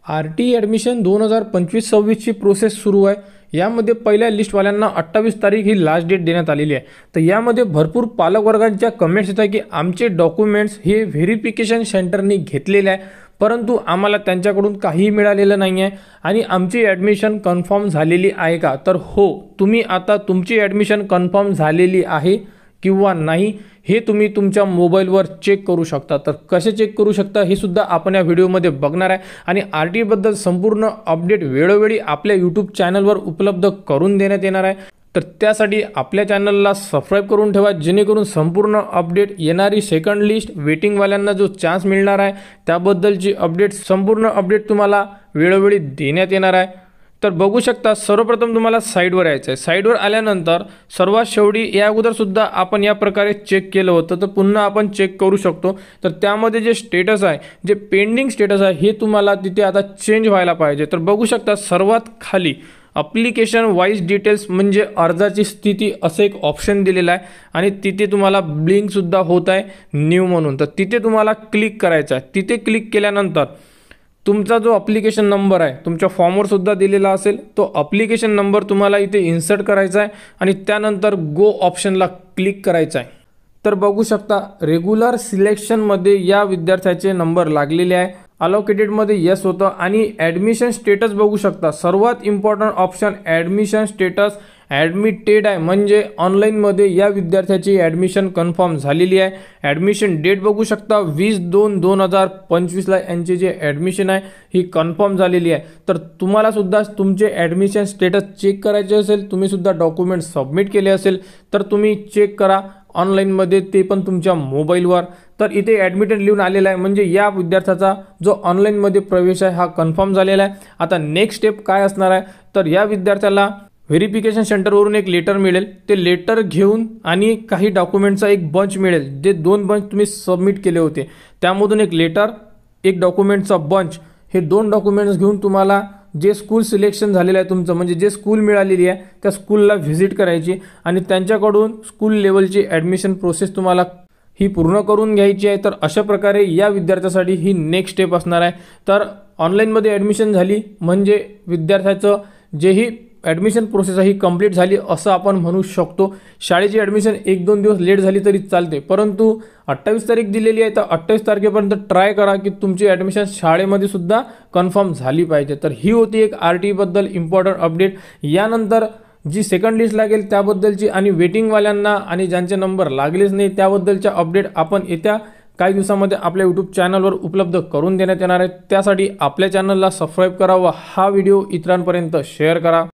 R-T admission 2025-26 ची process सुरू आहे। यामध्ये पहिल्या लिस्टवाल्यांना 28 तारीख ही लास्ट डेट देण्यात आलेली आहे। तर यामध्ये भरपूर पालकवर्गांच्या कमेंट्स येतात की आमचे डॉक्युमेंट्स हे व्हेरिफिकेशन सेंटरनी घेतलेले आहे, परंतु आम्हाला त्यांच्याकडून काहीही मिळालेलं नाही आहे आणि आमची ॲडमिशन कन्फर्म झालेली आहे का? तर हो, तुम्ही आता तुमची ॲडमिशन कन्फर्म झालेली आहे किंवा नाही हे तुम्ही तुमच्या मोबाईलवर चेक करू शकता। तर कसे चेक करू शकता हे सुद्धा आपण या व्हिडिओमध्ये बघणार आहे आणि आर-टी बद्दल संपूर्ण अपडेट वेळोवेळी आपल्या यूट्यूब चॅनलवर उपलब्ध करून देण्यात येणार आहे। तर त्यासाठी आपल्या चॅनलला सबस्क्राईब करून ठेवा, जेणेकरून संपूर्ण अपडेट, येणारी सेकंड लिस्ट, वेटिंगवाल्यांना जो चान्स मिळणार आहे त्याबद्दलची अपडेट, संपूर्ण अपडेट तुम्हाला वेळोवेळी देण्यात येणार आहे। तर बघू शकता, सर्वप्रथम तुम्हाला साईडवर यायचं आहे। साईडवर आल्यानंतर सर्वात शेवटी या अगोदर सुद्धा आपण या प्रकारे चेक केलं होतं, तर पुन्हा आपण चेक करू शकतो। तर त्यामध्ये जे स्टेटस आहे, जे पेंडिंग स्टेटस आहे, हे तुम्हाला तिथे आता चेंज व्हायला पाहिजे। तर बघू शकता सर्वात खाली ॲप्लिकेशन वाईज डिटेल्स म्हणजे अर्जाची स्थिती असं एक ऑप्शन दिलेलं आहे आणि तिथे तुम्हाला ब्लिंक सुद्धा होत आहे न्यू म्हणून। तर तिथे तुम्हाला क्लिक करायचं आहे। तिथे क्लिक केल्यानंतर तुमचा जो ॲप्लिकेशन नंबर आहे तुमच्या फॉर्मवर सुद्धा दिलेला असेल, तो ॲप्लिकेशन नंबर तुम्हाला इथे इन्सर्ट करायचा आहे आणि त्यानंतर गो ऑप्शनला क्लिक करायचा आहे। तर बघू शकता रेग्युलर सिलेक्शनमध्ये या विद्यार्थ्याचे नंबर लागलेले आहे, अलोकेटेडमध्ये यस होतं आणि ॲडमिशन स्टेटस बघू शकता। सर्वात important option admission status admitted आहे, म्हणजे ऑनलाईनमध्ये या विद्यार्थ्याची ॲडमिशन कन्फर्म झालेली आहे। ॲडमिशन डेट बघू शकता 20/2/2025 यांची जे ॲडमिशन आहे ही कन्फर्म झालेली आहे। तर तुम्हाला सुद्धा तुमचे ॲडमिशन स्टेटस चेक करायचे असेल, तुम्ही सुद्धा डॉक्युमेंट सबमिट केले असेल तर तुम्ही चेक करा ऑनलाईनमध्ये, ते पण तुमच्या मोबाईलवर। तर इथे ॲडमिटेड लिहून आलेला आहे, म्हणजे या विद्यार्थ्याचा जो ऑनलाईनमध्ये प्रवेश आहे हा कन्फर्म झालेला आहे। आता नेक्स्ट स्टेप काय असणार आहे, तर या विद्यार्थ्याला व्हेरिफिकेशन सेंटरवरून एक लेटर मिळेल, ते लेटर घेऊन आणि काही डॉक्युमेंटचा एक बंच मिळेल, जे 2 बंच तुम्ही सबमिट केले होते त्यामधून एक लेटर, एक डॉक्युमेंटचा बंच, हे 2 डॉक्युमेंट्स घेऊन तुम्हाला जे स्कूल सिलेक्शन झालेलं आहे तुमचं, म्हणजे जे स्कूल मिळालेली आहे त्या स्कूलला व्हिजिट करायची आणि त्यांच्याकडून स्कूल लेवलची ॲडमिशन प्रोसेस तुम्हाला ही पूर्ण करून घ्यायची आहे। तर अशा प्रकारे या विद्यार्थ्यासाठी ही नेक्स्ट स्टेप असणार आहे। तर ऑनलाईनमध्ये ॲडमिशन झाली म्हणजे विद्यार्थ्याचं जेही ॲडमिशन प्रोसेस ही कंप्लीट झाली असं आपण म्हणू शकतो। शाळेची ॲडमिशन 1-2 दिवस लेट झाली तरी चालते, परंतु 28 तारीख दिलेली आहे, तर 28 तारखेपर्यंत ट्राय करा की तुमची ॲडमिशन शाळेमध्ये सुद्धा कन्फर्म झाली पाहिजे। तर ही होती एक आर-टी बद्दल इम्पॉर्टंट अपडेट। यानंतर जी सेकंड लिस्ट लागेल त्याबद्दलची आणि वेटिंगवाल्यांना आणि ज्यांचे नंबर लागलेच नाही त्याबद्दलच्या अपडेट आपण येत्या काही दिवसांमध्ये आपल्या यूट्यूब चॅनलवर उपलब्ध करून देण्यात येणार आहे। त्यासाठी आपल्या चॅनलला सबस्क्राईब करा व हा व्हिडिओ इतरांपर्यंत शेअर करा।